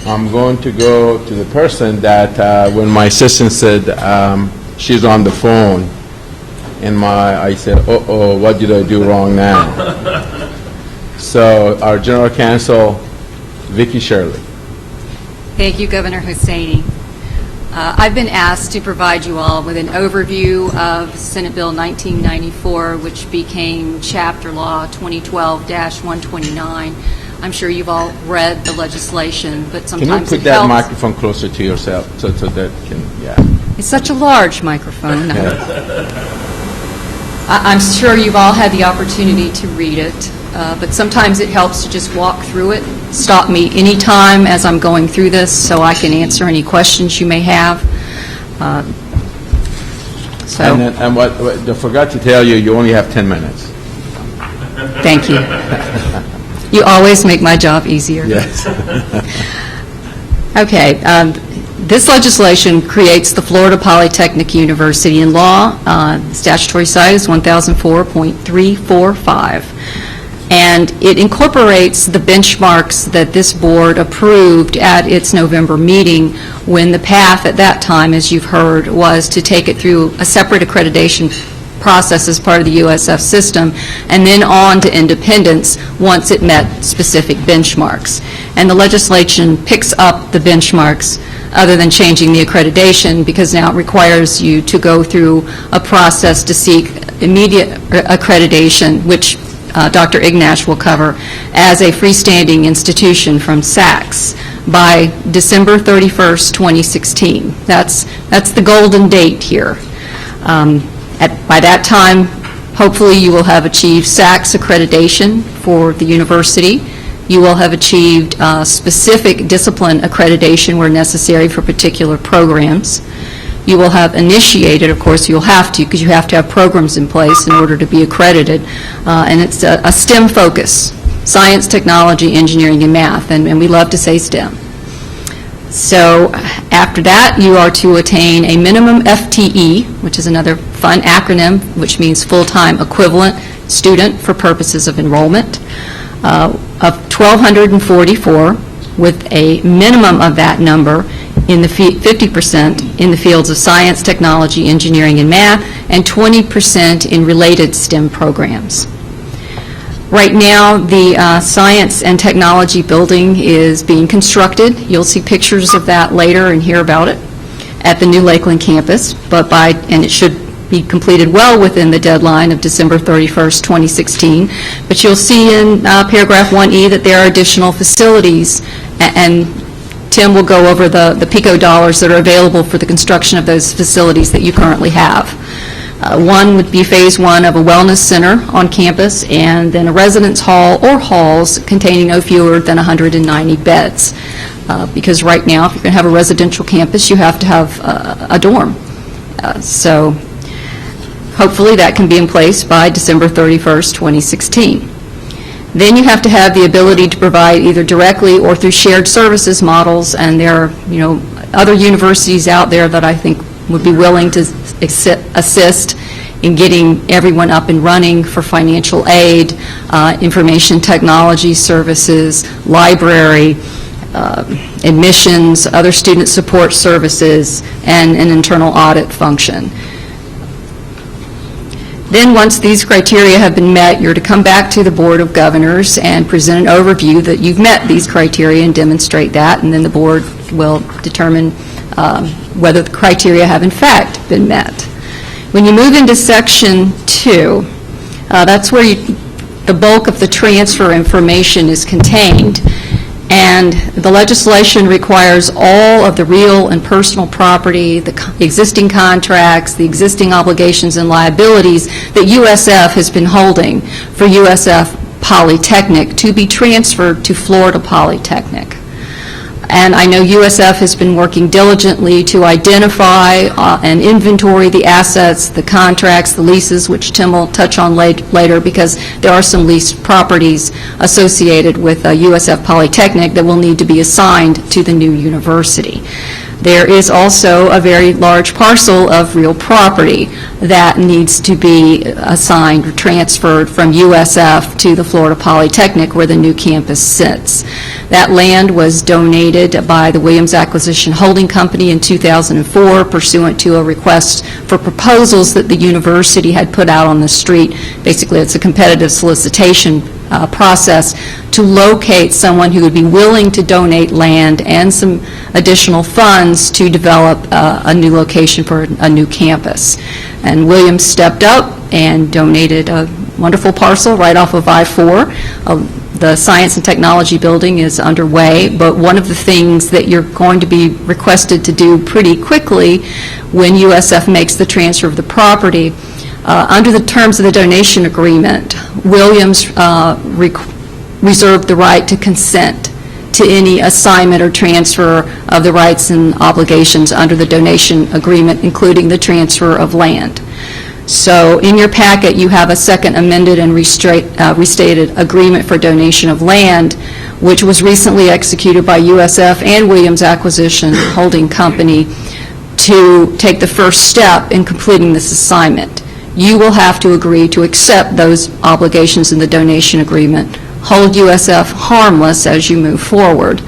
I'm going to go to the person that when my assistant said she's on the phone, I said, uh-oh, what did I do wrong now? So our General Counsel, Vicki Shirley. Thank you, Governor Hosseini. I've been asked to provide you all with an overview of Senate Bill 1994, which became Chapter Law 2012-129. I'm sure you've all read the legislation, but sometimes Can you put that microphone closer to yourself so that can, yeah. It's such a large microphone. I'm sure you've all had the opportunity to read it, but sometimes it helps to just walk through it. Stop me anytime as I'm going through this so I can answer any questions you may have. And what I forgot to tell you, you only have 10 minutes. Thank you. You always make my job easier. Yes. Okay. This legislation creates the Florida Polytechnic University in law. Statutory site is 1004.345. And it incorporates the benchmarks that this board approved at its November meeting, when the path at that time, as you've heard, was to take it through a separate accreditation process as part of the USF system, and then on to independence once it met specific benchmarks. And the legislation picks up the benchmarks other than changing the accreditation, because now it requires you to go through a process to seek immediate accreditation, which Dr. Ignash will cover, as a freestanding institution from SACS by December 31st, 2016. That's the golden date here. By that time, hopefully you will have achieved SACS accreditation for the university. You will have achieved specific discipline accreditation where necessary for particular programs. You will have initiated, of course you'll have to, because you have to have programs in place in order to be accredited, and it's a STEM focus: science, technology, engineering, and math, and we love to say STEM. So after that, you are to attain a minimum FTE, which is another fun acronym, which means full-time equivalent student for purposes of enrollment, of 1,244, with a minimum of that number in the 50% in the fields of science, technology, engineering, and math, and 20% in related STEM programs. Right now, the science and technology building is being constructed. You'll see pictures of that later and hear about it at the new Lakeland campus, and it should be completed well within the deadline of December 31st, 2016. But you'll see in paragraph 1E that there are additional facilities, and Tim will go over the PICO dollars that are available for the construction of those facilities that you currently have. One would be phase one of a wellness center on campus, and then a residence hall or halls containing no fewer than 190 beds. Because right now, if you're going to have a residential campus, you have to have a dorm. So hopefully that can be in place by December 31st, 2016. Then you have to have the ability to provide either directly or through shared services models, and there are, other universities out there that I think would be willing to assist in getting everyone up and running for financial aid, information technology services, library, admissions, other student support services, and an internal audit function. Then once these criteria have been met, you're to come back to the Board of Governors and present an overview that you've met these criteria and demonstrate that, and then the board will determine whether the criteria have in fact been met. When you move into Section 2, that's where the bulk of the transfer information is contained, and the legislation requires all of the real and personal property, the existing contracts, the existing obligations and liabilities that USF has been holding for USF Polytechnic to be transferred to Florida Polytechnic. And I know USF has been working diligently to identify and inventory the assets, the contracts, the leases, which Tim will touch on later, because there are some leased properties associated with USF Polytechnic that will need to be assigned to the new university. There is also a very large parcel of real property that needs to be assigned or transferred from USF to the Florida Polytechnic where the new campus sits. That land was donated by the Williams Acquisition Holding Company in 2004 pursuant to a request for proposals that the university had put out on the street. Basically, it's a competitive solicitation process to locate someone who would be willing to donate land and some additional funds to develop a new location for a new campus. And Williams stepped up and donated a wonderful parcel right off of I-4. The Science and Technology Building is underway, but one of the things that you're going to be requested to do pretty quickly when USF makes the transfer of the property, under the terms of the donation agreement, Williams reserved the right to consent to any assignment or transfer of the rights and obligations under the donation agreement, including the transfer of land. So in your packet, you have a second amended and restated agreement for donation of land, which was recently executed by USF and Williams Acquisition Holding Company to take the first step in completing this assignment. You will have to agree to accept those obligations in the donation agreement, hold USF harmless as you move forward,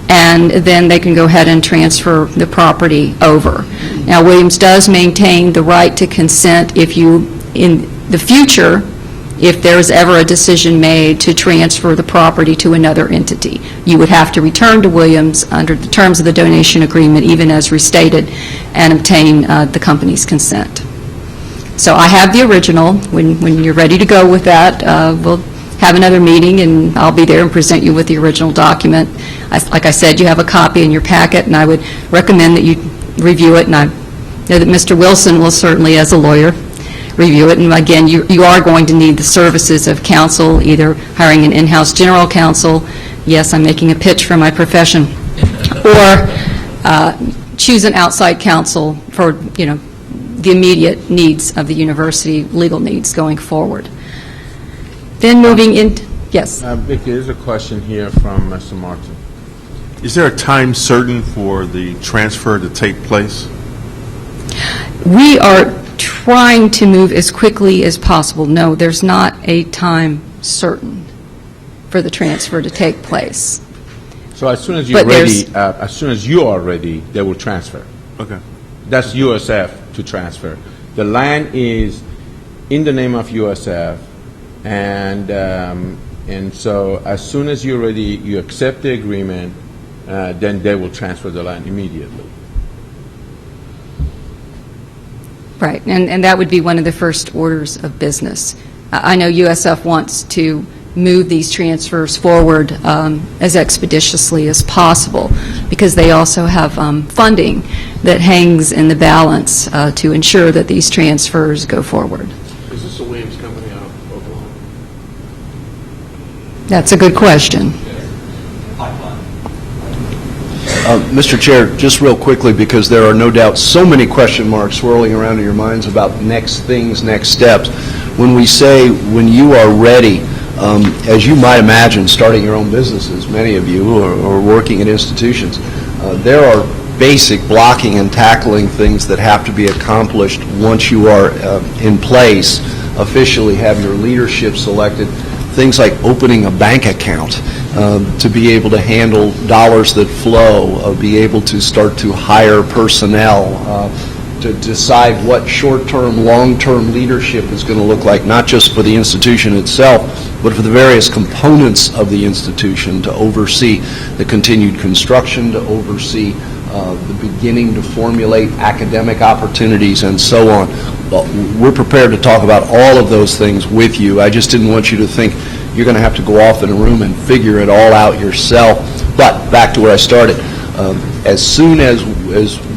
and then they can go ahead and transfer the property over. Now, Williams does maintain the right to consent if you, in the future, if there is ever a decision made to transfer the property to another entity. You would have to return to Williams under the terms of the donation agreement, even as restated, and obtain the company's consent. So I have the original. When you're ready to go with that, we'll have another meeting, and I'll be there and present you with the original document. Like I said, you have a copy in your packet, and I would recommend that you review it, and I know that Mr. Wilson will certainly, as a lawyer, review it. And again, you are going to need the services of counsel, either hiring an in-house general counsel, yes, I'm making a pitch for my profession, or choose an outside counsel for, the immediate needs of the university, legal needs going forward. Then moving in, yes. Vicki, there's a question here from Mr. Martin. Is there a time certain for the transfer to take place? We are trying to move as quickly as possible. No, there's not a time certain for the transfer to take place. So as soon as you're ready, as soon as you are ready, they will transfer. Okay. That's USF to transfer. The land is in the name of USF, and so as soon as you're ready, you accept the agreement, then they will transfer the land immediately. Right, and that would be one of the first orders of business. I know USF wants to move these transfers forward as expeditiously as possible because they also have funding that hangs in the balance to ensure that these transfers go forward. Is this a Williams company out of Oklahoma? That's a good question. Mr. Chair, just real quickly, because there are no doubt so many question marks swirling around in your minds about next things, next steps. When we say when you are ready, as you might imagine, starting your own businesses, many of you are working in institutions, there are basic blocking and tackling things that have to be accomplished once you are in place, officially have your leadership selected. Things like opening a bank account to be able to handle dollars that flow, be able to start to hire personnel, to decide what short-term, long-term leadership is going to look like, not just for the institution itself, but for the various components of the institution, to oversee the continued construction, to oversee the beginning to formulate academic opportunities, and so on. Well, we're prepared to talk about all of those things with you. I just didn't want you to think you're going to have to go off in a room and figure it all out yourself. But back to where I started. As soon as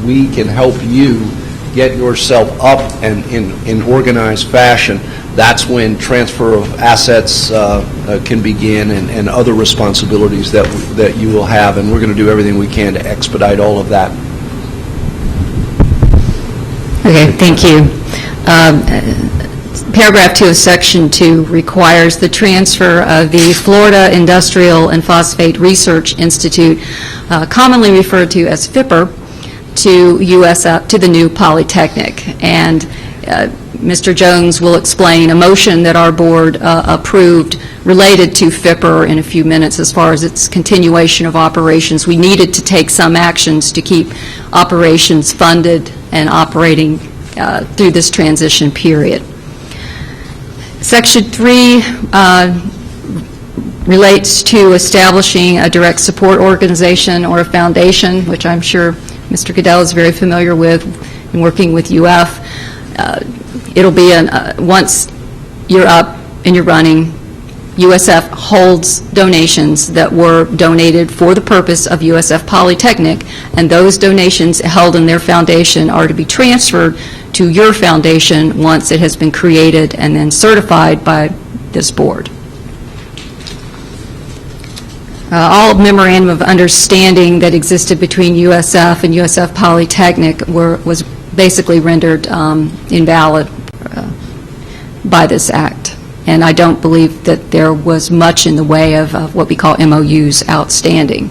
we can help you get yourself up and in organized fashion, that's when transfer of assets can begin and other responsibilities that you will have. And we're going to do everything we can to expedite all of that. Okay, thank you. Paragraph 2 of Section 2 requires the transfer of the Florida Industrial and Phosphate Research Institute, commonly referred to as FIPR, to USF, to the new Polytechnic. And Mr. Jones will explain a motion that our board approved related to FIPR in a few minutes as far as its continuation of operations. We needed to take some actions to keep operations funded and operating through this transition period. Section 3 relates to establishing a direct support organization or a foundation, which I'm sure Mr. Goodell is very familiar with in working with UF. It'll be once you're up and you're running, USF holds donations that were donated for the purpose of USF Polytechnic, and those donations held in their foundation are to be transferred to your foundation once it has been created and then certified by this board. All memorandum of understanding that existed between USF and USF Polytechnic was basically rendered invalid by this act. And I don't believe that there was much in the way of what we call MOUs outstanding.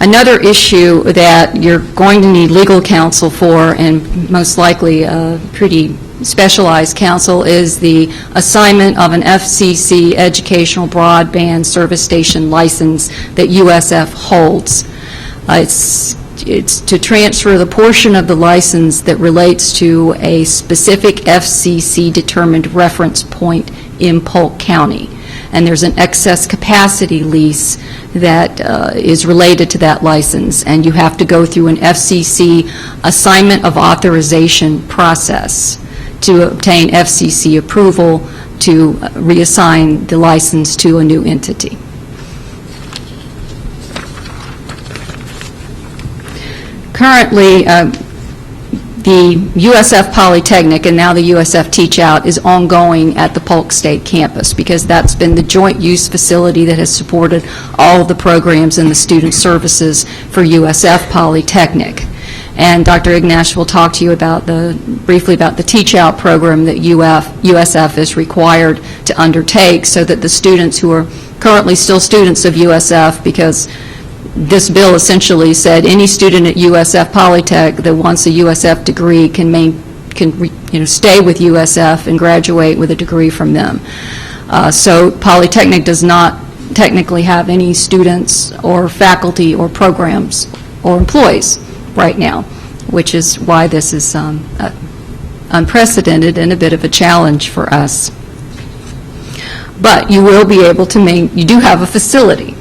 Another issue that you're going to need legal counsel for, and most likely a pretty specialized counsel, is the assignment of an FCC educational broadband service station license that USF holds. It's to transfer the portion of the license that relates to a specific FCC-determined reference point in Polk County. And there's an excess capacity lease that is related to that license, and you have to go through an FCC assignment of authorization process to obtain FCC approval to reassign the license to a new entity. Currently, the USF Polytechnic and now the USF Teach Out is ongoing at the Polk State campus because that's been the joint use facility that has supported all of the programs and the student services for USF Polytechnic. And Dr. Ignash will talk to you about briefly about the Teach Out program that USF is required to undertake so that the students who are currently still students of USF, because this bill essentially said any student at USF Polytech that wants a USF degree can stay with USF and graduate with a degree from them. So Polytechnic does not technically have any students or faculty or programs or employees right now, which is why this is unprecedented and a bit of a challenge for us. But you will be able to you do have a facility.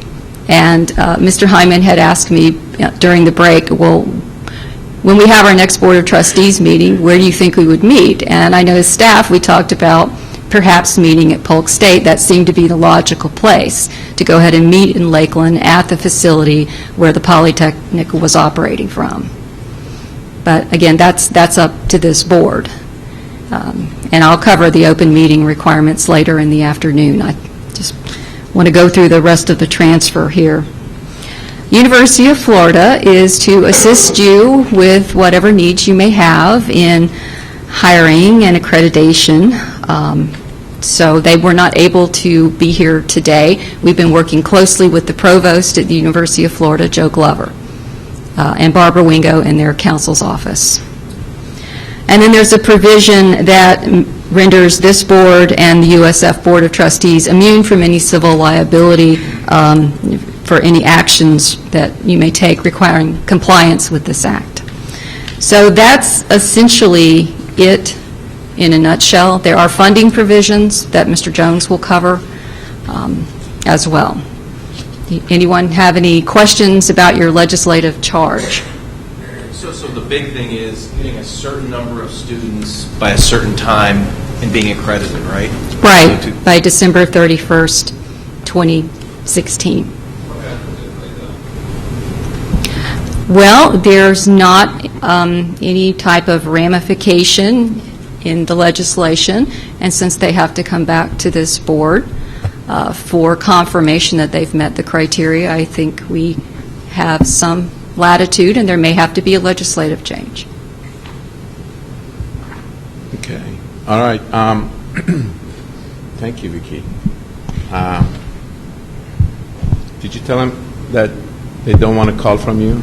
And Mr. Hyman had asked me during the break, well, when we have our next Board of Trustees meeting, where do you think we would meet? And I know as staff, we talked about perhaps meeting at Polk State. That seemed to be the logical place to go ahead and meet in Lakeland at the facility where the Polytechnic was operating from. But again, that's up to this board. And I'll cover the open meeting requirements later in the afternoon. I just want to go through the rest of the transfer here. University of Florida is to assist you with whatever needs you may have in hiring and accreditation. So they were not able to be here today. We've been working closely with the provost at the University of Florida, Joe Glover, and Barbara Wingo in their counsel's office. And then there's a provision that renders this board and the USF Board of Trustees immune from any civil liability for any actions that you may take requiring compliance with this act. So that's essentially it in a nutshell. There are funding provisions that Mr. Jones will cover as well. Anyone have any questions about your legislative charge? So the big thing is getting a certain number of students by a certain time and being accredited, right? Right, by December 31st, 2016. Well, there's not any type of ramification in the legislation, and since they have to come back to this board for confirmation that they've met the criteria, I think we have some latitude, and there may have to be a legislative change. Okay. All right. Thank you, Vicki. Did you tell him that They don't want to call from you?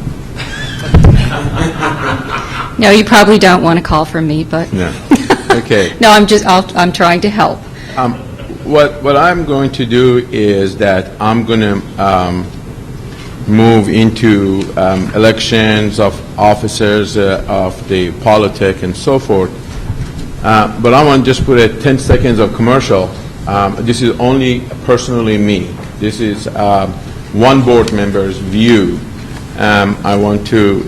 No, you probably don't want to call from me, but, No. Okay. no, I'm trying to help. What I'm going to do is that I'm going to move into elections of officers of the Polytechnic and so forth. But I want to just put a 10 seconds of commercial. This is only personally me. This is one board member's view. I want to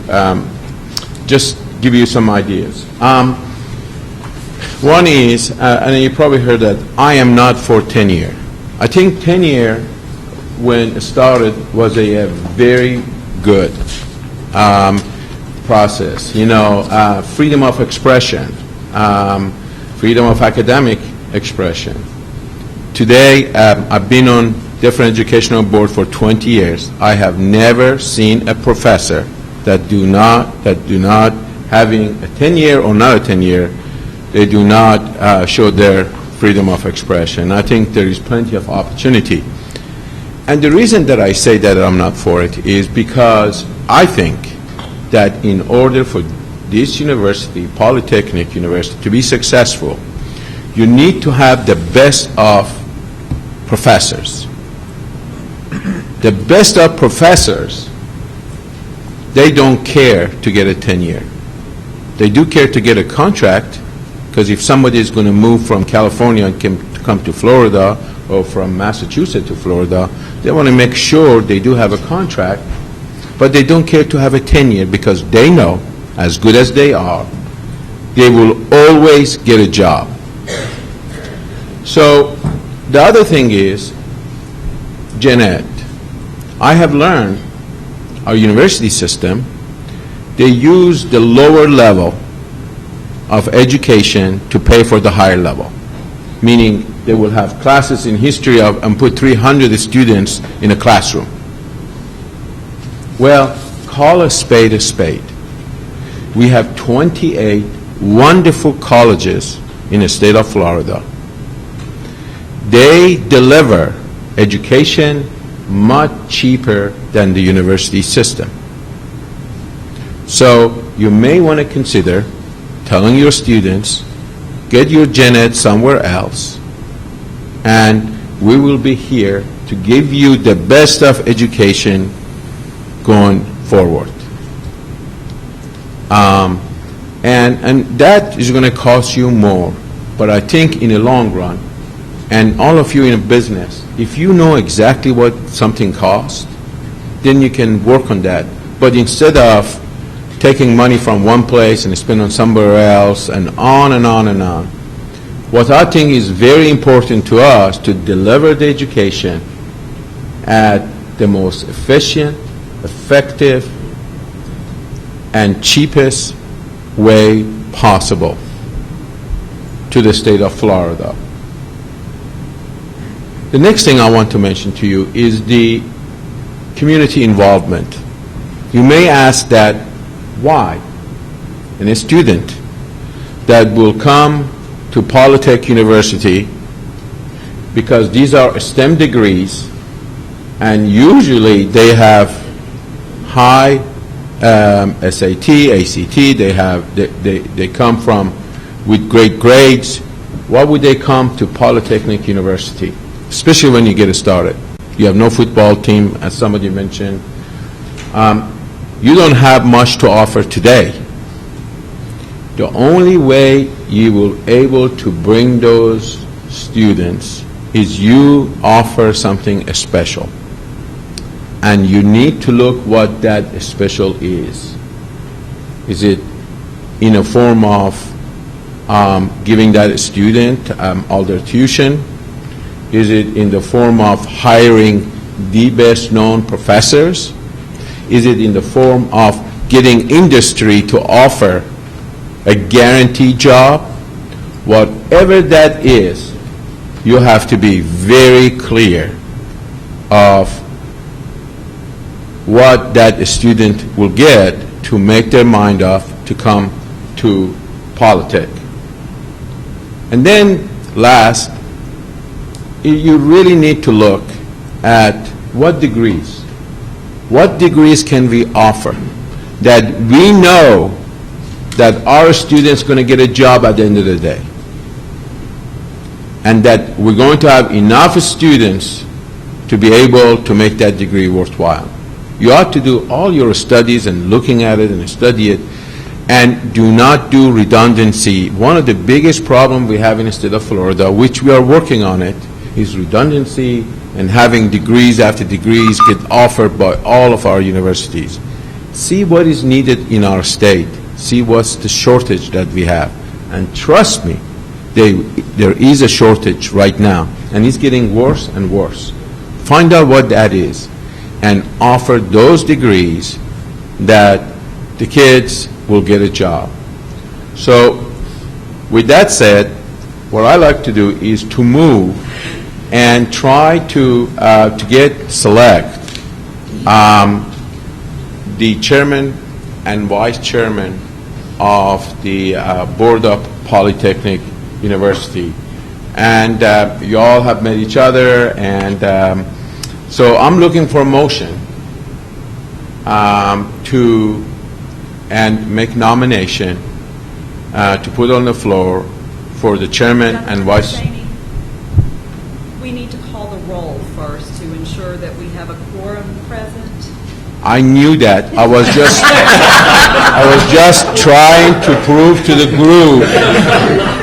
just give you some ideas. One is, and you probably heard that, I am not for tenure. I think tenure, when it started, was a very good process. You know, freedom of expression, freedom of academic expression. Today, I've been on different educational board for 20 years. I have never seen a professor that do not having a 10-year or not a 10-year, they do not show their freedom of expression. I think there is plenty of opportunity. And the reason that I say that I'm not for it is because I think that in order for this university, Polytechnic University, to be successful, you need to have the best of professors. The best of professors, they don't care to get a 10-year. They do care to get a contract, because if somebody is going to move from California and come to Florida, or from Massachusetts to Florida, they want to make sure they do have a contract, but they don't care to have a 10-year because they know, as good as they are, they will always get a job. So the other thing is, Gen Ed. I have learned our university system, they use the lower level of education to pay for the higher level, meaning they will have classes in history of and put 300 students in a classroom. Well, call a spade a spade. We have 28 wonderful colleges in the state of Florida. They deliver education much cheaper than the university system. So you may want to consider telling your students, get your Gen Ed somewhere else, and we will be here to give you the best of education going forward. And that is going to cost you more, but I think in the long run, and all of you in a business, if you know exactly what something costs, then you can work on that. But instead of taking money from one place and spend on somewhere else, and on and on and on, what I think is very important to us to deliver the education at the most efficient, effective, and cheapest way possible to the state of Florida. The next thing I want to mention to you is the community involvement. You may ask that, why? And a student that will come to Polytechnic University, because these are STEM degrees, and usually they have high SAT, ACT, they come from with great grades. Why would they come to Polytechnic University? Especially when you get started. You have no football team, as somebody mentioned. You don't have much to offer today. The only way you will able to bring those students is you offer something special. And you need to look what that special is. Is it in a form of giving that student all their tuition? Is it in the form of hiring the best known professors? Is it in the form of getting industry to offer a guaranteed job? Whatever that is, you have to be very clear of what that student will get to make their mind up to come to Polytech. And then last, you really need to look at what degrees. what degrees can we offer that we know that our student's going to get a job at the end of the day, and that we're going to have enough students to be able to make that degree worthwhile. You ought to do all your studies and looking at it and study it, and do not do redundancy. One of the biggest problems we have in the state of Florida, which we are working on it, is redundancy and having degrees after degrees get offered by all of our universities. See what is needed in our state. See what's the shortage that we have. And trust me, there is a shortage right now, and it's getting worse and worse. Find out what that is and offer those degrees that the kids will get a job. So with that said, what I like to do is to move and try to select the chairman and vice chairman of the Board of Polytechnic University. And you all have met each other, and so I'm looking for a motion to make nomination to put on the floor for the chairman and vice. We need to call the roll first to ensure that we have a quorum present. I knew that. I was just trying to prove to the group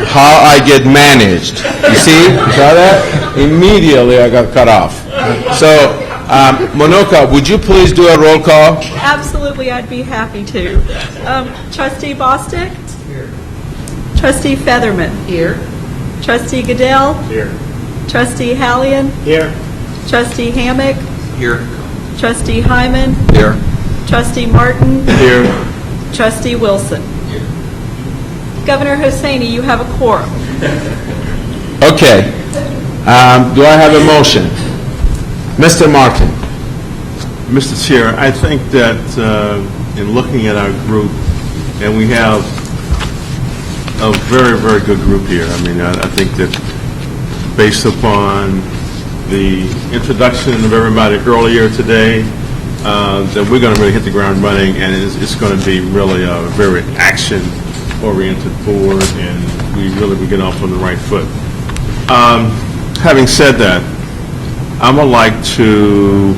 how I get managed. You see? You saw that? Immediately I got cut off. So, Monoka, would you please do a roll call? Absolutely, I'd be happy to. Trustee Bostic? Here. Trustee Featherman? Here. Trustee Goodell? Here. Trustee Hallion? Here. Trustee Hammack? Here. Trustee Hyman? Here. Trustee Martin? Here. Trustee Wilson? Here. Governor Hosseini, you have a quorum. Okay. Do I have a motion? Mr. Martin. Mr. Chair, I think that in looking at our group, and we have a very, very good group here. I mean, I think that based upon the introduction of everybody earlier today, that we're going to really hit the ground running, and it's going to be really a very action-oriented board, and we really begin off on the right foot. Having said that, I would like to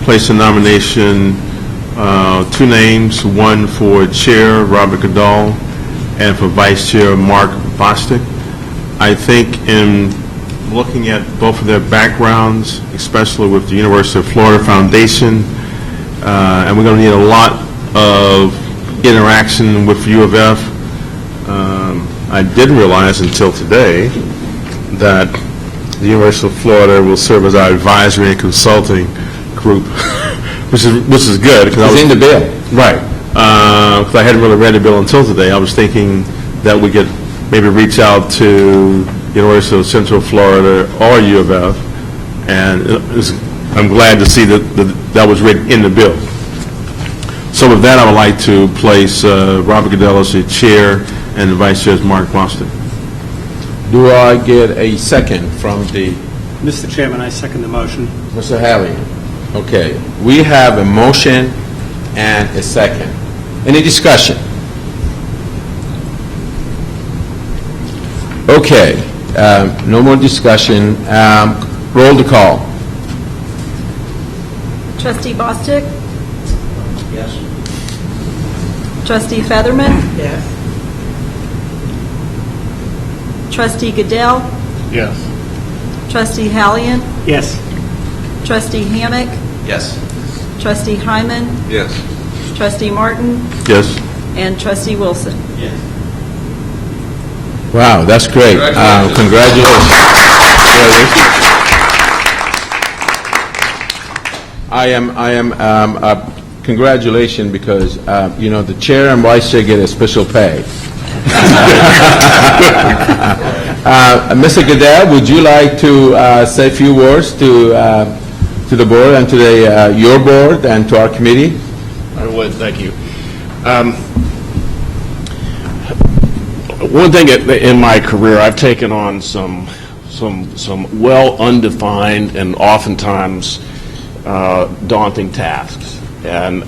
place a nomination, two names, one for Chair Robert Goodall and for Vice Chair Mark Bostic. I think in looking at both of their backgrounds, especially with the University of Florida Foundation, and we're going to need a lot of interaction with U of F. I didn't realize until today that the University of Florida will serve as our advisory and consulting group, which is good. It's in the bill. Right. Because I hadn't really read the bill until today. I was thinking that we could maybe reach out to University of Central Florida or U of F, and I'm glad to see that was written in the bill. So with that, I would like to place Robert Goodell as the chair and the vice chair is Mark Bostic. Do I get a second from the... Mr. Chairman, I second the motion. Mr. Hallion? Okay. We have a motion and a second. Any discussion? Okay. No more discussion. Roll the call. Trustee Bostic? Yes. Trustee Featherman? Yes. Trustee Goodell? Yes. Trustee Hallion? Yes. Trustee Hammack? Yes. Trustee Hyman? Yes. Trustee Martin? Yes. And Trustee Wilson? Wow, that's great. Congratulations. Congratulations, because, the chair and vice chair get a special pay. Mr. Goodell, would you like to say a few words to the board and to your board and to our committee? I would, thank you. One thing in my career, I've taken on some well-undefined and oftentimes daunting tasks. And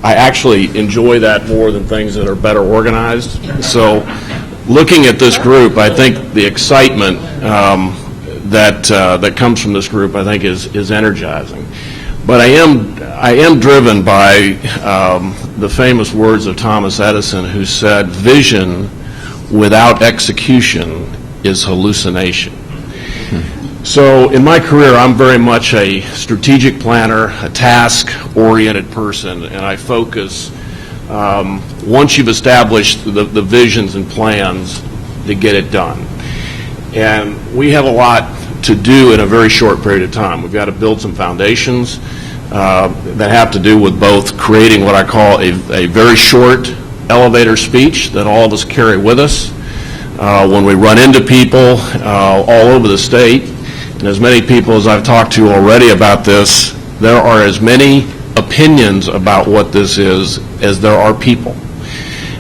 I actually enjoy that more than things that are better organized. So looking at this group, I think the excitement that comes from this group, I think, is energizing. But I am driven by the famous words of Thomas Edison, who said, "Vision without execution is hallucination." So in my career, I'm very much a strategic planner, a task-oriented person, and I focus, once you've established the visions and plans, to get it done. And we have a lot to do in a very short period of time. We've got to build some foundations that have to do with both creating what I call a very short elevator speech that all of us carry with us when we run into people all over the state. And as many people as I've talked to already about this, there are as many opinions about what this is as there are people.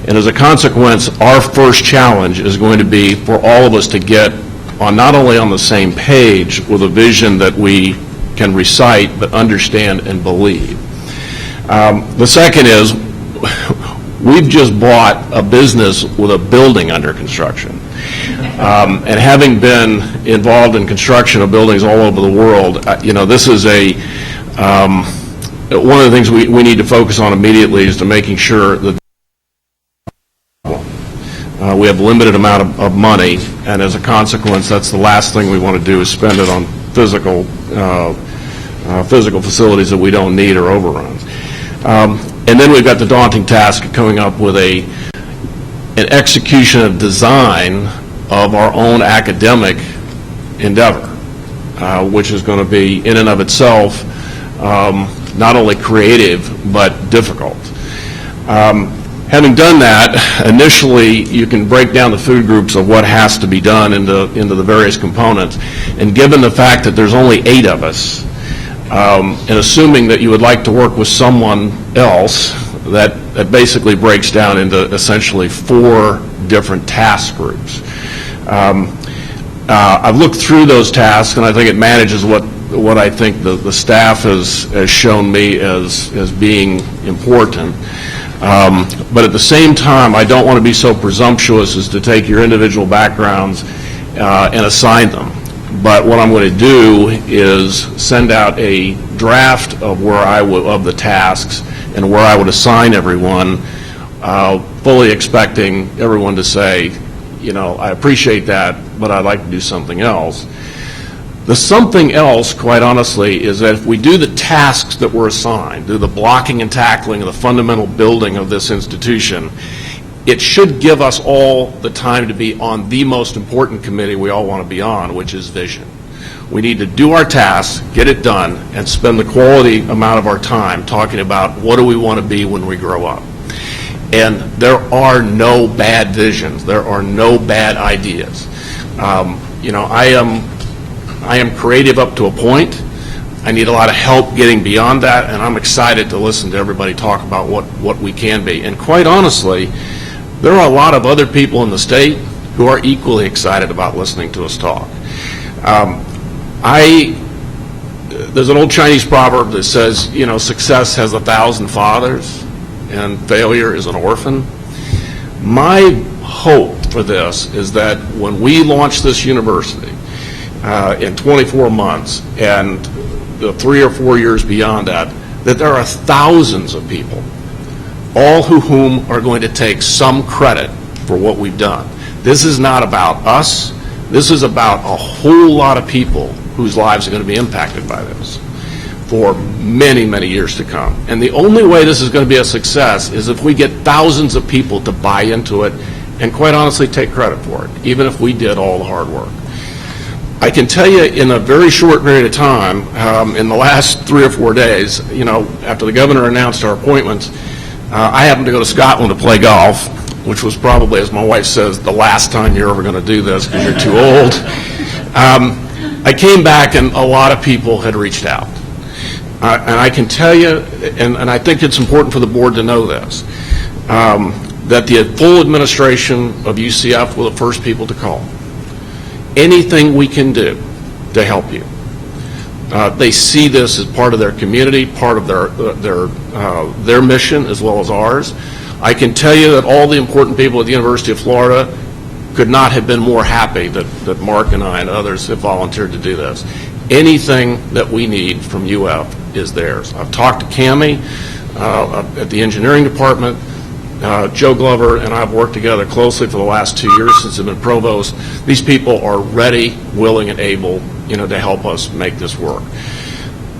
And as a consequence, our first challenge is going to be for all of us to get on not only on the same page with a vision that we can recite, but understand and believe. The second is, we've just bought a business with a building under construction. And having been involved in construction of buildings all over the world, this is one of the things we need to focus on immediately is to making sure that we have a limited amount of money, and as a consequence, that's the last thing we want to do is spend it on physical facilities that we don't need or overruns. And then we've got the daunting task of coming up with an execution of design of our own academic endeavor, which is going to be in and of itself not only creative but difficult. Having done that, initially you can break down the food groups of what has to be done into the various components. And given the fact that there's only 8 of us, and assuming that you would like to work with someone else, that basically breaks down into essentially 4 different task groups. I've looked through those tasks, and I think it manages what I think the staff has shown me as being important. But at the same time, I don't want to be so presumptuous as to take your individual backgrounds and assign them. But what I'm going to do is send out a draft of of the tasks and where I would assign everyone, fully expecting everyone to say, I appreciate that, but I'd like to do something else. The something else, quite honestly, is that if we do the tasks that we're assigned, do the blocking and tackling of the fundamental building of this institution, it should give us all the time to be on the most important committee we all want to be on, which is vision. We need to do our tasks, get it done, and spend the quality amount of our time talking about what do we want to be when we grow up. And there are no bad visions. There are no bad ideas. I am creative up to a point. I need a lot of help getting beyond that, and I'm excited to listen to everybody talk about what we can be. And quite honestly, there are a lot of other people in the state who are equally excited about listening to us talk. There's an old Chinese proverb that says, success has 1,000 fathers and failure is an orphan. My hope for this is that when we launch this university in 24 months and the 3 or 4 years beyond that there are thousands of people, all whom are going to take some credit for what we've done. This is not about us. This is about a whole lot of people whose lives are going to be impacted by this for many, many years to come. And the only way this is going to be a success is if we get thousands of people to buy into it and quite honestly take credit for it, even if we did all the hard work. I can tell you in a very short period of time, in the last 3 or 4 days, after the governor announced our appointments, I happened to go to Scotland to play golf, which was probably, as my wife says, the last time you're ever going to do this because you're too old. I came back and a lot of people had reached out. And I can tell you, and I think it's important for the board to know this, that the full administration of UCF were the first people to call. Anything we can do to help you. They see this as part of their community, part of their mission as well as ours. I can tell you that all the important people at the University of Florida could not have been more happy that Mark and I and others have volunteered to do this. Anything that we need from UF is theirs. I've talked to Cammie at the engineering department. Joe Glover and I have worked together closely for the last 2 years since I've been provost. These people are ready, willing, and able, to help us make this work.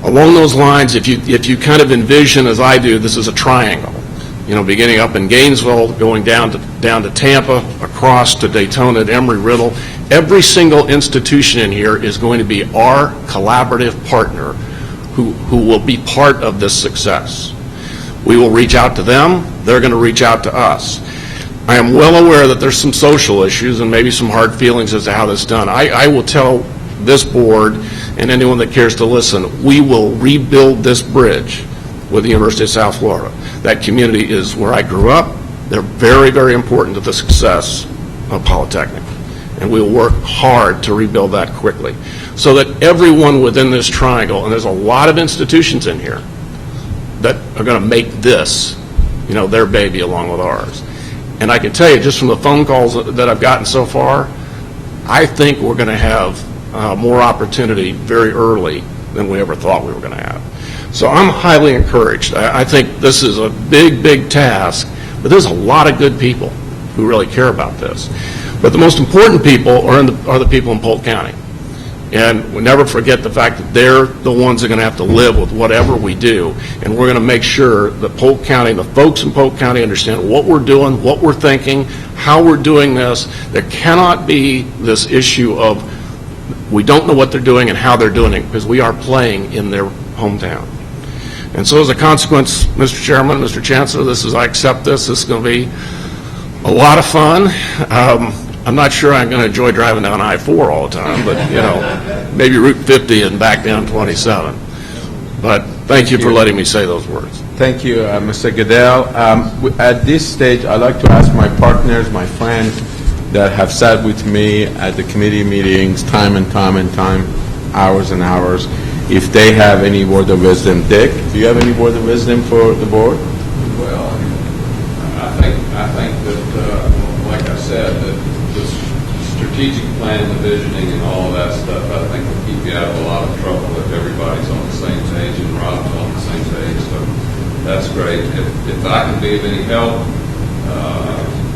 Along those lines, if you kind of envision, as I do, this is a triangle. Beginning up in Gainesville, going down to Tampa, across to Daytona and Embry-Riddle. Every single institution in here is going to be our collaborative partner who will be part of this success. We will reach out to them. They're going to reach out to us. I am well aware that there's some social issues and maybe some hard feelings as to how this is done. I will tell this board and anyone that cares to listen, we will rebuild this bridge with the University of South Florida. That community is where I grew up. They're very, very important to the success of Polytechnic. And we will work hard to rebuild that quickly so that everyone within this triangle, and there's a lot of institutions in here that are going to make this, their baby along with ours. And I can tell you, just from the phone calls that I've gotten so far, I think we're going to have more opportunity very early than we ever thought we were going to have. So I'm highly encouraged. I think this is a big, big task, but there's a lot of good people who really care about this. But the most important people are the people in Polk County. And we never forget the fact that they're the ones that are going to have to live with whatever we do. And we're going to make sure that Polk County, the folks in Polk County understand what we're doing, what we're thinking, how we're doing this. There cannot be this issue of we don't know what they're doing and how they're doing it, because we are playing in their hometown. And so as a consequence, Mr. Chairman, Mr. Chancellor, I accept this. This is going to be a lot of fun. I'm not sure I'm going to enjoy driving down I-4 all the time, but, maybe Route 50 and back down 27. But thank you for letting me say those words. Thank you, Mr. Goodell. At this stage, I'd like to ask my partners, my friends that have sat with me at the committee meetings time and time, hours and hours, if they have any word of wisdom. Dick, do you have any word of wisdom for the board? Well, I think that, like I said, that the strategic plan, the visioning, and all of that stuff, I think will keep you out of a lot of trouble if everybody's on the same page and Rob's on the same page. So that's great. If I can be of any help,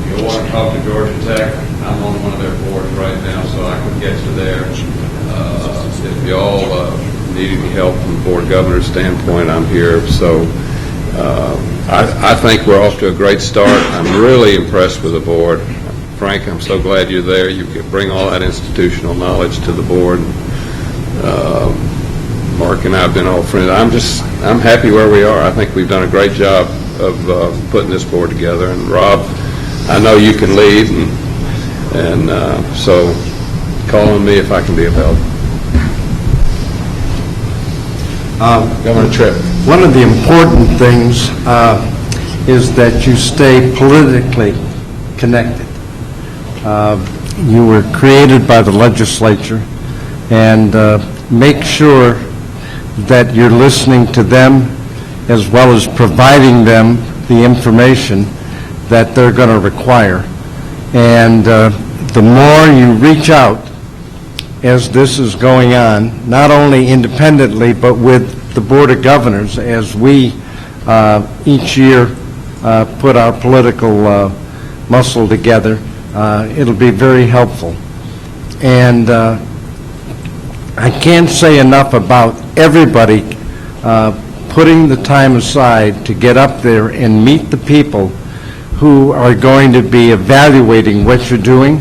you'll want to talk to Georgia Tech. I'm on one of their boards right now, so I can get you there. If y'all need any help from the board governor's standpoint, I'm here. So I think we're off to a great start. I'm really impressed with the board. Frank, I'm so glad you're there. You can bring all that institutional knowledge to the board. Mark and I have been all friends. I'm happy where we are. I think we've done a great job of putting this board together. And Rob, I know you can lead, and so call on me if I can be of help. Governor Tripp. One of the important things is that you stay politically connected. You were created by the legislature, and make sure that you're listening to them as well as providing them the information that they're going to require. And the more you reach out as this is going on, not only independently but with the Board of Governors, as we each year put our political muscle together, it'll be very helpful. And I can't say enough about everybody putting the time aside to get up there and meet the people who are going to be evaluating what you're doing,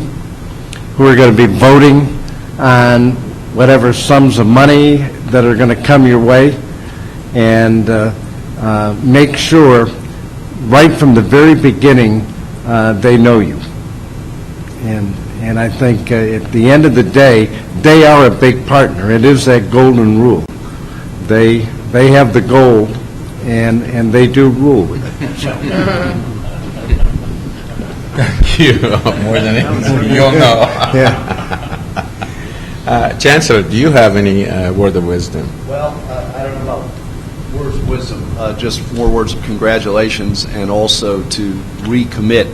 who are going to be voting on whatever sums of money that are going to come your way, and make sure right from the very beginning they know you. And I think at the end of the day, they are a big partner. It is that golden rule. They have the gold, and they do rule with it. Thank you. More than anything, you'll know. Yeah. Chancellor, do you have any word of wisdom? Well, I don't know about words of wisdom, just more words of congratulations, and also to recommit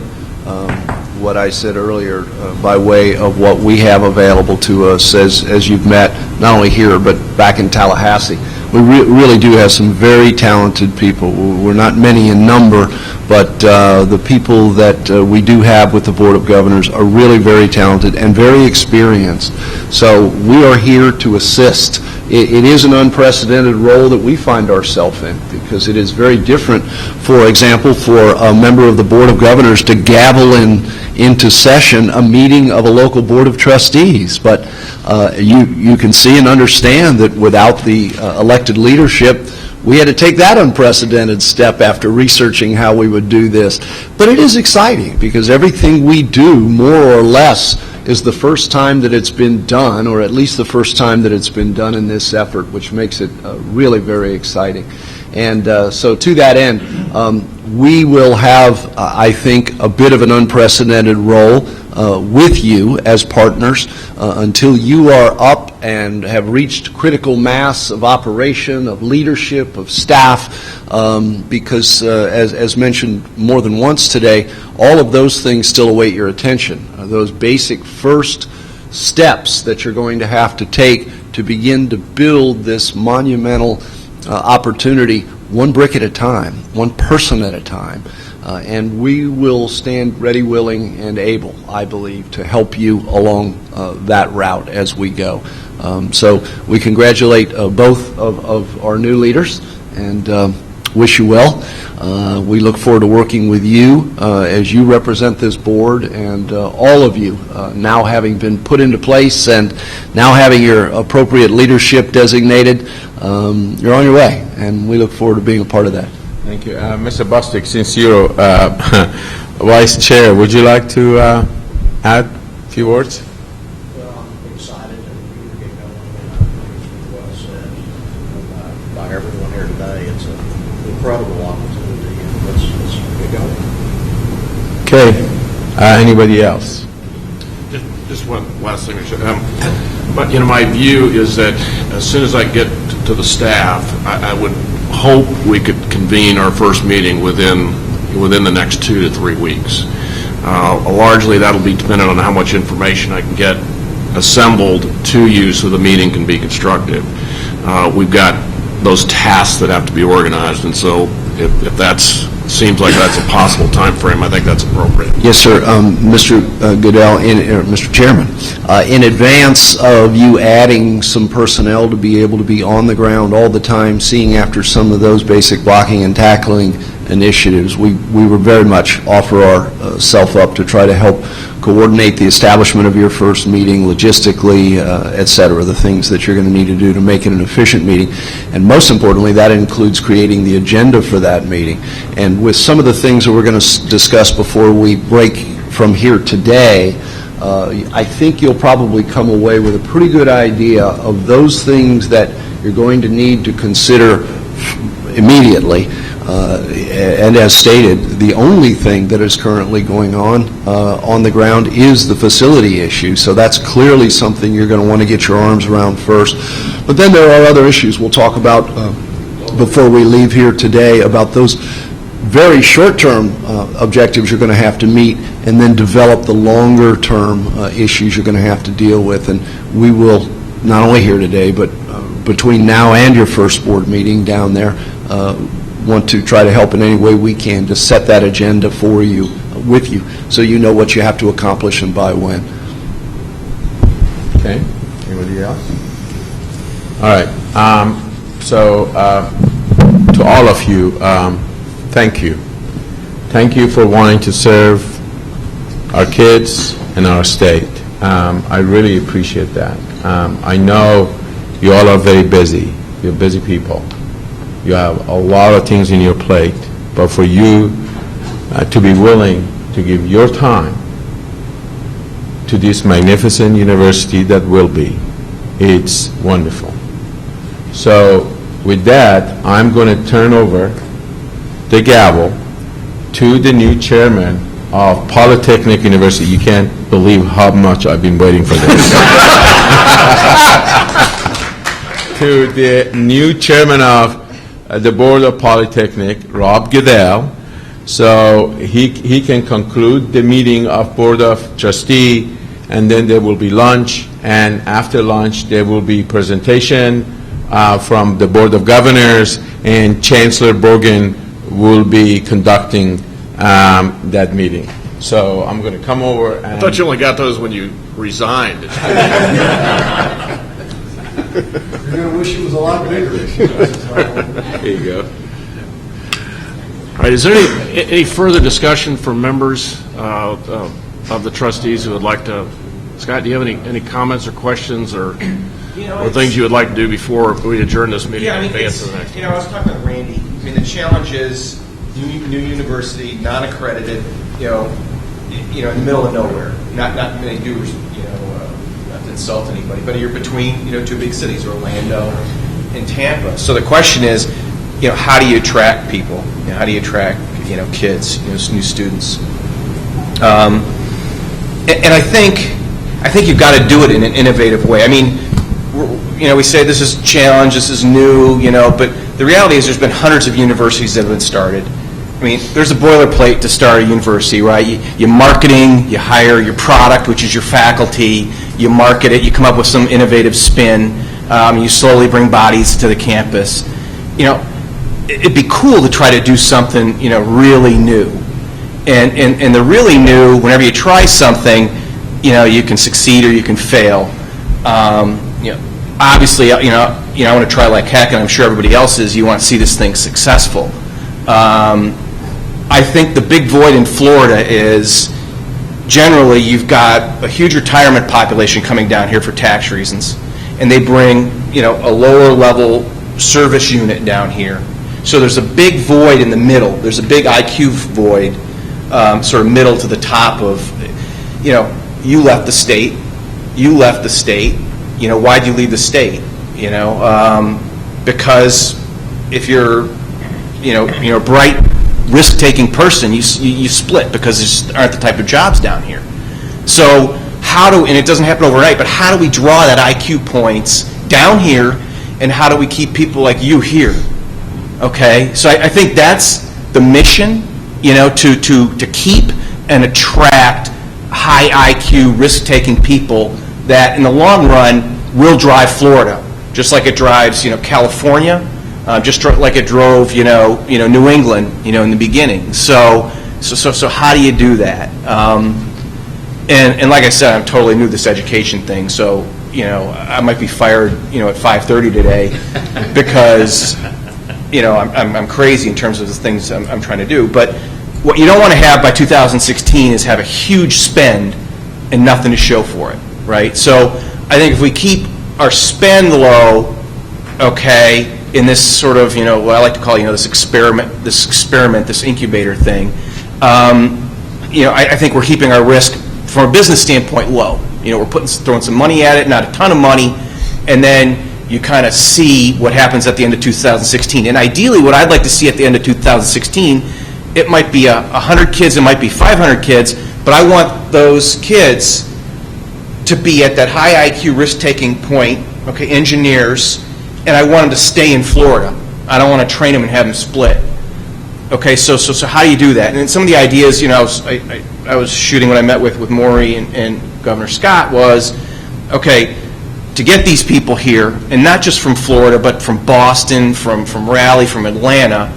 what I said earlier by way of what we have available to us as you've met, not only here, but back in Tallahassee. We really do have some very talented people. We're not many in number, but the people that we do have with the Board of Governors are really very talented and very experienced. So we are here to assist. It is an unprecedented role that we find ourselves in, because it is very different, for example, for a member of the Board of Governors to gavel into session a meeting of a local Board of Trustees. But you can see and understand that without the elected leadership, we had to take that unprecedented step after researching how we would do this. But it is exciting, because everything we do, more or less, is the first time that it's been done, or at least the first time that it's been done in this effort, which makes it really very exciting. And so to that end, we will have, I think, a bit of an unprecedented role with you as partners until you are up and have reached critical mass of operation, of leadership, of staff, because as mentioned more than once today, all of those things still await your attention. Those basic first steps that you're going to have to take to begin to build this monumental opportunity, one brick at a time, one person at a time. And we will stand ready, willing, and able, I believe, to help you along that route as we go. So we congratulate both of our new leaders and wish you well. We look forward to working with you as you represent this board, and all of you now having been put into place and now having your appropriate leadership designated. You're on your way, and we look forward to being a part of that. Thank you. Mr. Bostic, since you're Vice Chair, would you like to add a few words? Well, I'm excited and eager to get going, and I think what said by everyone here today. It's an incredible opportunity, and let's get going. Okay. Anybody else? Just one last thing. But, my view is that as soon as I get to the staff, I would hope we could convene our first meeting within the next 2 to 3 weeks. Largely, that'll be dependent on how much information I can get assembled to you so the meeting can be constructive. We've got those tasks that have to be organized, and so if that's seems like that's a possible time frame, I think that's appropriate. Yes, sir. Mr. Goodell, Mr. Chairman, in advance of you adding some personnel to be able to be on the ground all the time, seeing after some of those basic blocking and tackling initiatives, we would very much offer ourselves up to try to help coordinate the establishment of your first meeting logistically, et cetera, the things that you're going to need to do to make it an efficient meeting. And most importantly, that includes creating the agenda for that meeting. And with some of the things that we're going to discuss before we break from here today, I think you'll probably come away with a pretty good idea of those things that you're going to need to consider immediately. And as stated, the only thing that is currently going on the ground is the facility issue. So that's clearly something you're going to want to get your arms around first. But then there are other issues we'll talk about before we leave here today, about those very short-term objectives you're going to have to meet, and then develop the longer-term issues you're going to have to deal with. And we will, not only here today, but between now and your first board meeting down there, want to try to help in any way we can to set that agenda for you, with you, so you know what you have to accomplish and by when. Okay. Anybody else? All right. So to all of you, thank you. Thank you for wanting to serve our kids and our state. I really appreciate that. I know you all are very busy. You're busy people. You have a lot of things in your plate, but for you to be willing to give your time to this magnificent university that will be, it's wonderful. So with that, I'm going to turn over the gavel to the new chairman of Polytechnic University. You can't believe how much I've been waiting for this. to the new chairman of the Board of Polytechnic, Rob Goodell, so he can conclude the meeting of Board of Trustee, and then there will be lunch, and after lunch, there will be presentation from the Board of Governors, and Chancellor Bogan will be conducting that meeting. So I'm going to come over and... I thought you only got those when you resigned. You're going to wish it was a lot bigger. There you go. All right, is there any further discussion from members of the trustees who would like to... Scott, do you have any comments or questions or things you would like to do before we adjourn this meeting in advance of the next? I was talking with Randy. I mean, the challenge is new university, non-accredited, in the middle of nowhere. Not many doers, not to insult anybody, but you're between, two big cities, Orlando and Tampa. So the question is, how do you attract people? How do you attract, kids, new students? And I think you've got to do it in an innovative way. I mean, we say this is challenge, this is new, but the reality is there's been hundreds of universities that have been started. I mean, there's a boilerplate to start a university, right? You marketing, you hire your product, which is your faculty, you market it, you come up with some innovative spin, you slowly bring bodies to the campus. It'd be cool to try to do something, really new. And the really new, whenever you try something, you can succeed or you can fail. Obviously, I want to try like heck, and I'm sure everybody else is. You want to see this thing successful. I think the big void in Florida is generally you've got a huge retirement population coming down here for tax reasons, and they bring a lower level service unit down here. So there's a big void in the middle. There's a big IQ void, sort of middle to the top of, you left the state. You left the state. Why'd you leave the state? Because if you're, a bright, risk-taking person, you split because there just aren't the type of jobs down here. So and it doesn't happen overnight, but how do we draw that IQ points down here, and how do we keep people like you here? Okay, so I think that's the mission, to keep and attract high IQ, risk-taking people that in the long run will drive Florida, just like it drives, California, just like it drove, New England, in the beginning. So how do you do that? And like I said, I'm totally new to this education thing, so I might be fired, at 5:30 today because I'm crazy in terms of the things I'm trying to do. But what you don't want to have by 2016 is have a huge spend and nothing to show for it, right? So I think if we keep our spend low, okay, in this sort of, what I like to call, this experiment, this incubator thing, I think we're keeping our risk from a business standpoint low. We're throwing some money at it, not a ton of money, and then you kind of see what happens at the end of 2016. And ideally, what I'd like to see at the end of 2016, it might be 100 kids, it might be 500 kids, but I want those kids to be at that high IQ risk-taking point, okay, engineers, and I want them to stay in Florida. I don't want to train them and have them split. Okay, so how do you do that? And some of the ideas, I was shooting when I met with Maury and Governor Scott was, okay, to get these people here, and not just from Florida, but from Boston, from Raleigh, from Atlanta,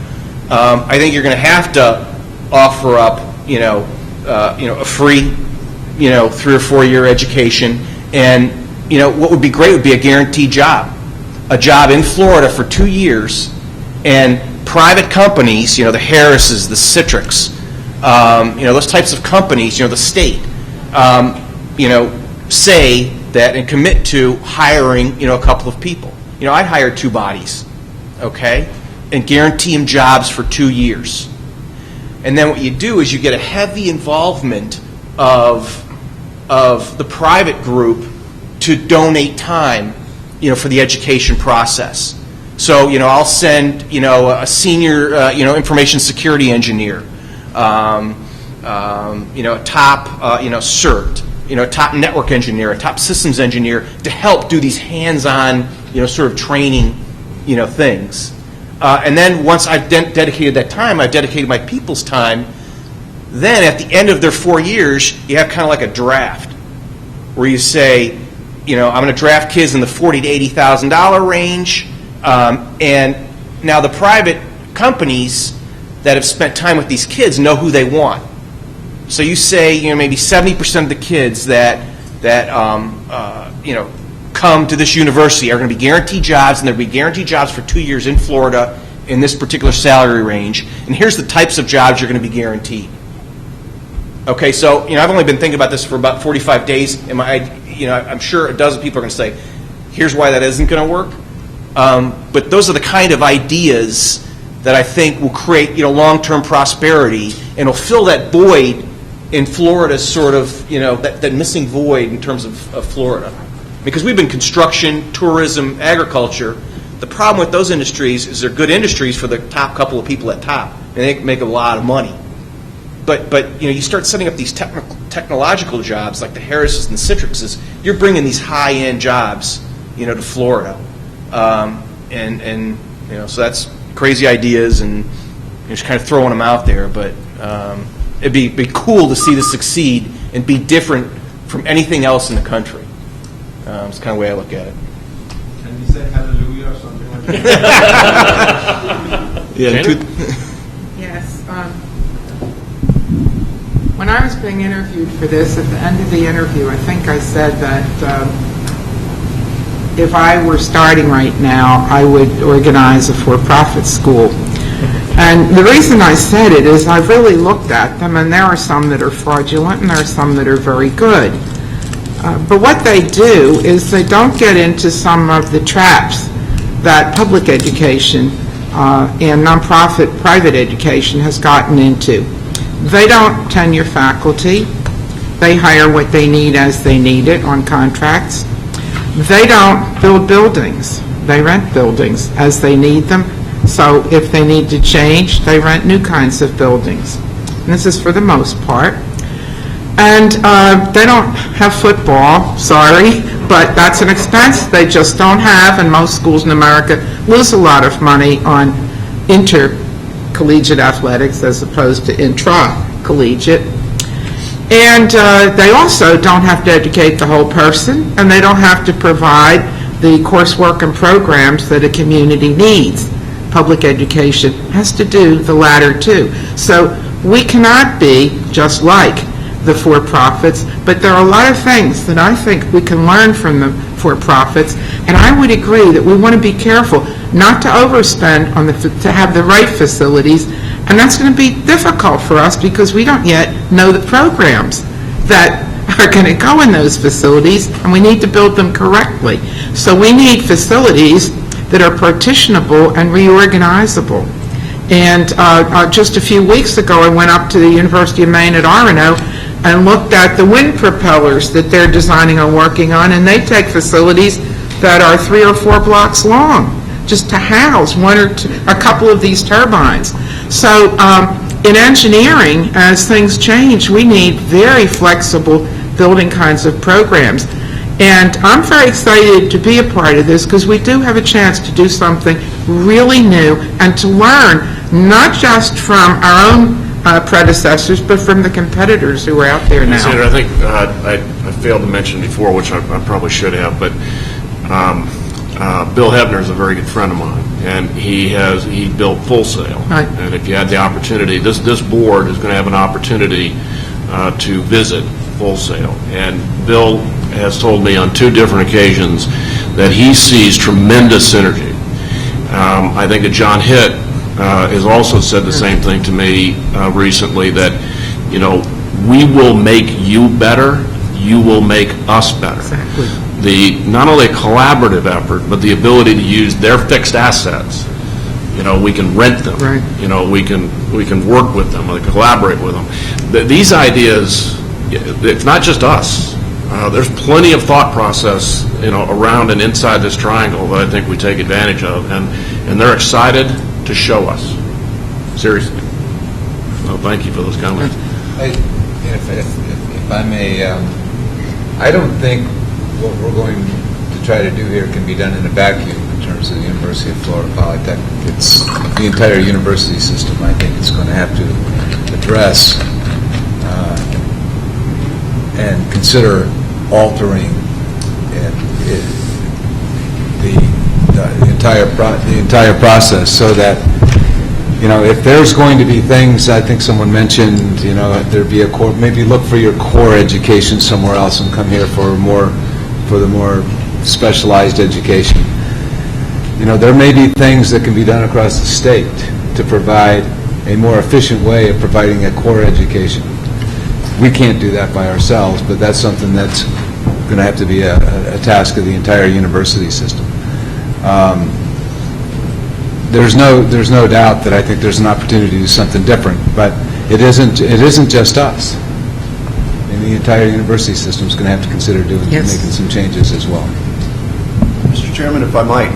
I think you're going to have to offer up, a free, 3 or 4 year education, and what would be great would be a guaranteed job, a job in Florida for 2 years, and private companies, the Harris's, the Citrix, those types of companies, the state, say that and commit to hiring, a couple of people. I'd hire 2 bodies, okay, and guarantee them jobs for 2 years. And then what you do is you get a heavy involvement of the private group to donate time, for the education process. So, I'll send, a senior, information security engineer, a top, cert, a top network engineer, a top systems engineer, to help do these hands-on, sort of training, things. And then once I've dedicated that time, I've dedicated my people's time, then at the end of their 4 years, you have kind of like a draft, where you say, I'm going to draft kids in the $40,000 to $80,000 range, and now the private companies that have spent time with these kids know who they want. So you say, maybe 70% of the kids that come to this university are going to be guaranteed jobs, and they'll be guaranteed jobs for 2 years in Florida in this particular salary range. And here's the types of jobs you're going to be guaranteed. Okay, so I've only been thinking about this for about 45 days. I'm sure a dozen people are going to say, here's why that isn't going to work. But those are the kind of ideas that I think will create long-term prosperity, and will fill that void in Florida's sort of that missing void in terms of Florida. Because we've been construction, tourism, agriculture. The problem with those industries is they're good industries for the top couple of people at top, and they make a lot of money. But you start setting up these technological jobs like the Harrises and the Citrixes, you're bringing these high-end jobs, to Florida, and so that's crazy ideas, and just kind of throwing them out there. But it'd be cool to see this succeed and be different from anything else in the country. It's kind of the way I look at it. Can you say hallelujah or something like that? Yes. When I was being interviewed for this, at the end of the interview, I think I said that if I were starting right now, I would organize a for-profit school. And the reason I said it is I've really looked at them, and there are some that are fraudulent, and there are some that are very good. But what they do is they don't get into some of the traps that public education and nonprofit private education has gotten into. They don't tenure faculty. They hire what they need as they need it on contracts. They don't build buildings. They rent buildings as they need them. So if they need to change, they rent new kinds of buildings. And this is for the most part. And they don't have football, sorry, but that's an expense they just don't have, and most schools in America lose a lot of money on intercollegiate athletics as opposed to intra-collegiate. And they also don't have to educate the whole person, and they don't have to provide the coursework and programs that a community needs. Public education has to do the latter too. So we cannot be just like the for-profits, but there are a lot of things that I think we can learn from the for-profits, and I would agree that we want to be careful not to overspend on to have the right facilities, and that's going to be difficult for us because we don't yet know the programs that are going to go in those facilities, and we need to build them correctly. So we need facilities that are partitionable and reorganizable. And just a few weeks ago, I went up to the University of Maine at Orono and looked at the wind propellers that they're designing and working on, and they take facilities that are 3 or 4 blocks long just to house one or two, a couple of these turbines. So in engineering, as things change, we need very flexible building kinds of programs. And I'm very excited to be a part of this because we do have a chance to do something really new and to learn not just from our own predecessors, but from the competitors who are out there now. Senator, I think I failed to mention before, which I probably should have, but Bill Hebner is a very good friend of mine, and he built Full Sail. Right. And if you had the opportunity, this board is going to have an opportunity to visit Full Sail. And Bill has told me on 2 different occasions that he sees tremendous synergy. I think that John Hitt has also said the same thing to me recently, that, we will make you better, you will make us better. Exactly. Not only a collaborative effort, but the ability to use their fixed assets. We can rent them. Right. We can work with them, we can collaborate with them. These ideas, it's not just us. There's plenty of thought process, around and inside this triangle that I think we take advantage of, and they're excited to show us. Seriously. So thank you for those comments. If I may I don't think what we're going to try to do here can be done in a vacuum in terms of the University of Florida Polytechnic. It's the entire university system, I think, is going to have to address and consider altering the entire process, so that, if there's going to be things, I think someone mentioned, there'd be a core, maybe look for your core education somewhere else and come here for the more specialized education. There may be things that can be done across the state to provide a more efficient way of providing a core education. We can't do that by ourselves, but that's something that's going to have to be a task of the entire university system. There's no doubt that I think there's an opportunity to do something different, but it isn't just us. And the entire university system is going to have to consider making some changes as well. Mr. Chairman, if I might,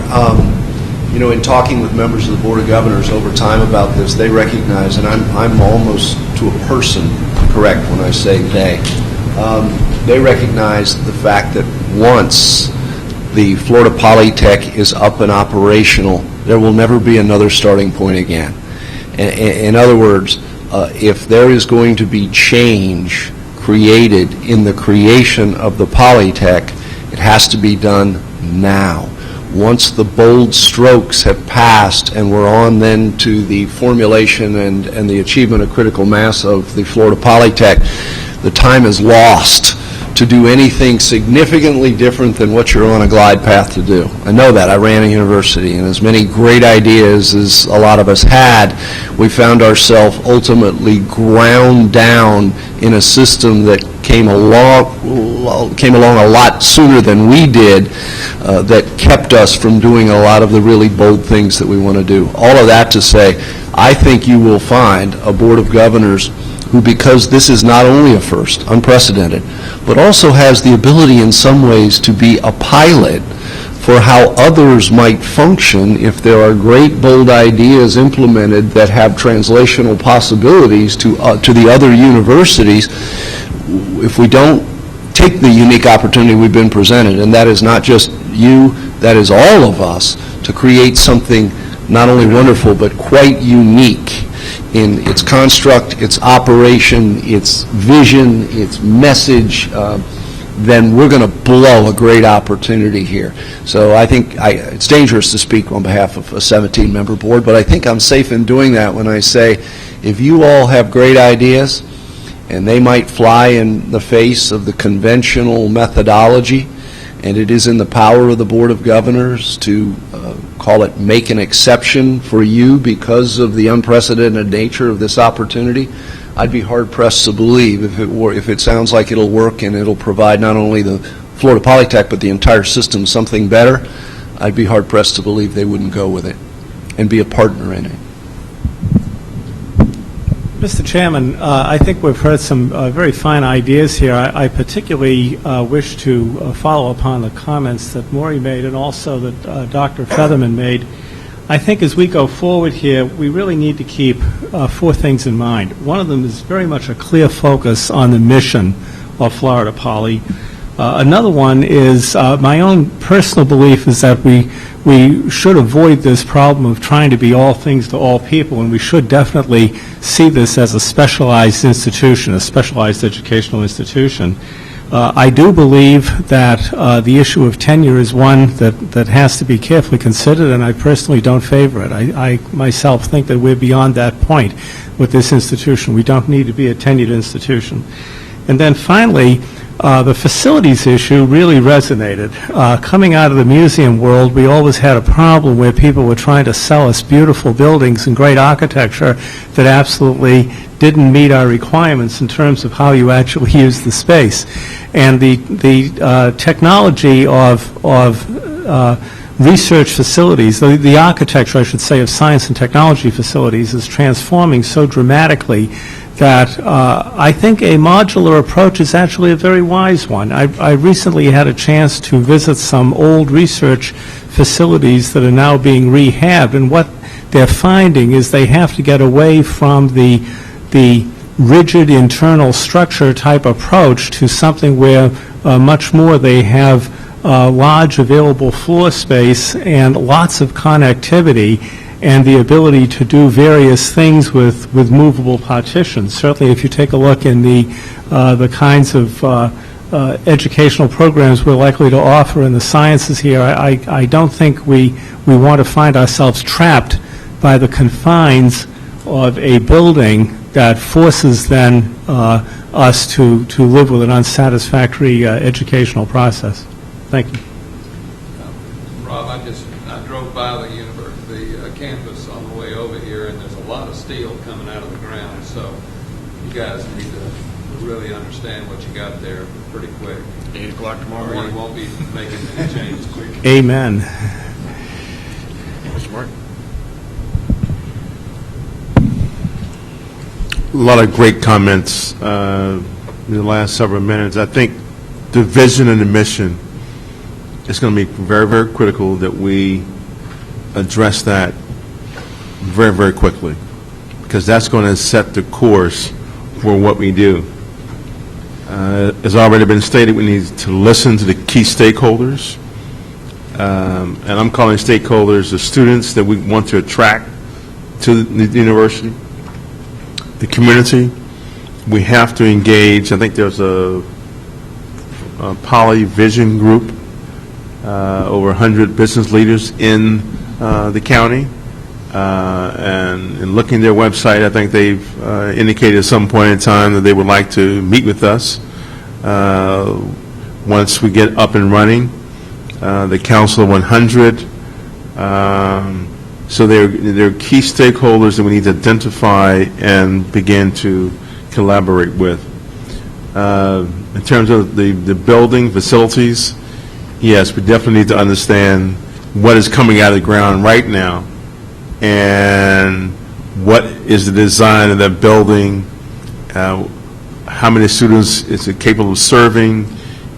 in talking with members of the Board of Governors over time about this, they recognize, and I'm almost to a person correct when I say they recognize the fact that once the Florida Polytech is up and operational, there will never be another starting point again. In other words, if there is going to be change created in the creation of the Polytech, it has to be done now. Once the bold strokes have passed and we're on then to the formulation and the achievement of critical mass of the Florida Polytech, the time is lost to do anything significantly different than what you're on a glide path to do. I know that. I ran a university, and as many great ideas as a lot of us had, we found ourselves ultimately ground down in a system that came along a lot sooner than we did, that kept us from doing a lot of the really bold things that we want to do. All of that to say, I think you will find a Board of Governors who, because this is not only a first, unprecedented, but also has the ability in some ways to be a pilot for how others might function if there are great, bold ideas implemented that have translational possibilities to the other universities. If we don't take the unique opportunity we've been presented, and that is not just you, that is all of us, to create something not only wonderful but quite unique in its construct, its operation, its vision, its message, then we're going to blow a great opportunity here. So I think it's dangerous to speak on behalf of a 17-member board, but I think I'm safe in doing that when I say, if you all have great ideas, and they might fly in the face of the conventional methodology, and it is in the power of the Board of Governors to call it make an exception for you because of the unprecedented nature of this opportunity, I'd be hard-pressed to believe if it sounds like it'll work and it'll provide not only the Florida Polytech but the entire system something better, I'd be hard-pressed to believe they wouldn't go with it and be a partner in it. Mr. Chairman, I think we've heard some very fine ideas here. I particularly wish to follow upon the comments that Maury made and also that Dr. Featherman made. I think as we go forward here, we really need to keep four things in mind. One of them is very much a clear focus on the mission of Florida Poly. Another one is my own personal belief is that we should avoid this problem of trying to be all things to all people, and we should definitely see this as a specialized institution, a specialized educational institution. I do believe that the issue of tenure is one that has to be carefully considered, and I personally don't favor it. I myself think that we're beyond that point with this institution. We don't need to be a tenured institution. And then finally, the facilities issue really resonated. Coming out of the museum world, we always had a problem where people were trying to sell us beautiful buildings and great architecture that absolutely didn't meet our requirements in terms of how you actually use the space. And the technology of research facilities, the architecture, I should say, of science and technology facilities is transforming so dramatically that I think a modular approach is actually a very wise one. I recently had a chance to visit some old research facilities that are now being rehabbed, and what they're finding is they have to get away from the rigid internal structure type approach to something where much more they have large available floor space and lots of connectivity and the ability to do various things with movable partitions. Certainly, if you take a look in the kinds of educational programs we're likely to offer in the sciences here, I don't think we want to find ourselves trapped by the confines of a building that forces then us to live with an unsatisfactory educational process. Thank you. Rob, I drove by the campus on the way over here, and there's a lot of steel coming out of the ground, so you guys need to really understand what you got there pretty quick. 8 o'clock tomorrow Or morning. you won't be making any changes quick. Amen. Mr. Martin? A lot of great comments in the last several minutes. I think the vision and the mission is going to be very, very critical that we address that very, very quickly, because that's going to set the course for what we do. As already been stated, we need to listen to the key stakeholders, and I'm calling stakeholders the students that we want to attract to the university, the community. We have to engage. I think there's a Poly Vision group, over 100 business leaders in the county, and in looking at their website, I think they've indicated at some point in time that they would like to meet with us once we get up and running. The Council of 100. So they're key stakeholders that we need to identify and begin to collaborate with. In terms of the building facilities, yes, we definitely need to understand what is coming out of the ground right now and what is the design of that building, how many students is it capable of serving,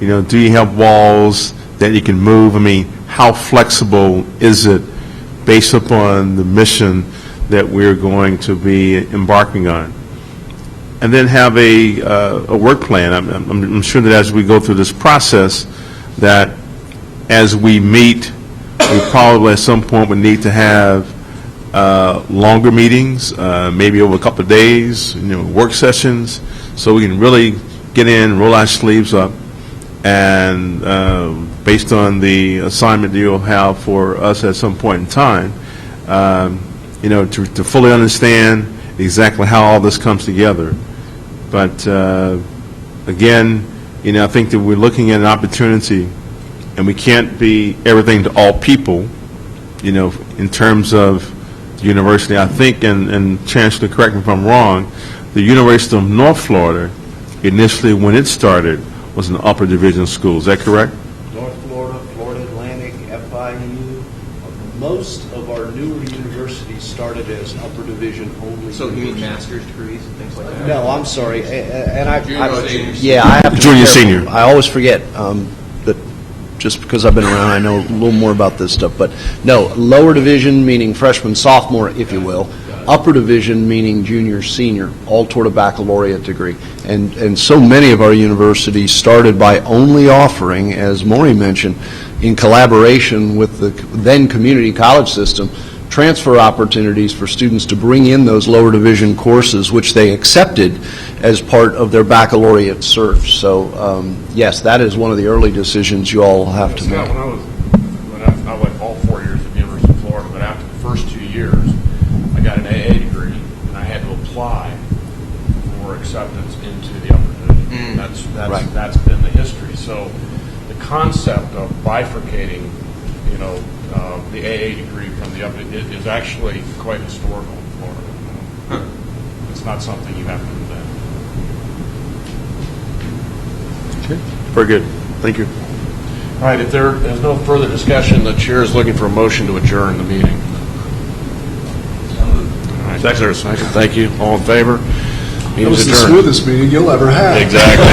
do you have walls that you can move? I mean, how flexible is it based upon the mission that we're going to be embarking on? And then have a work plan. I'm sure that as we go through this process, that as we meet, we probably at some point would need to have longer meetings, maybe over a couple of days, work sessions, so we can really get in, roll our sleeves up, and based on the assignment that you'll have for us at some point in time, to fully understand exactly how all this comes together. But again, I think that we're looking at an opportunity, and we can't be everything to all people, in terms of the university. I think, and Chancellor, correct me if I'm wrong, the University of North Florida, initially when it started, was an upper division school. Is that correct? North Florida, Florida Atlantic, FIU, most of our newer universities started as upper division only. So you mean master's degrees and things like that? No, I'm sorry, and I Junior, yeah, I have to be Junior, careful. senior. I always forget that just because I've been around, I know a little more about this stuff. But no, lower division meaning freshman, sophomore, if you will. Upper division meaning junior, senior, all toward a baccalaureate degree. And so many of our universities started by only offering, as Maury mentioned, in collaboration with the then community college system, transfer opportunities for students to bring in those lower division courses, which they accepted as part of their baccalaureate search. So, yes, that is one of the early decisions you all have to make. I went all 4 years at the University of Florida, but after the first 2 years, I got an AA degree, and I had to apply for acceptance into the upper division. That's been the history. So the concept of bifurcating, the AA degree from the upper is actually quite historical in Florida. It's not something you have to invent. Very good. Thank you. All right, if there is no further discussion, the chair is looking for a motion to adjourn the meeting. All right, second. Thank you. All in favor? Meeting is adjourned. That was the smoothest meeting you'll ever have. Exactly.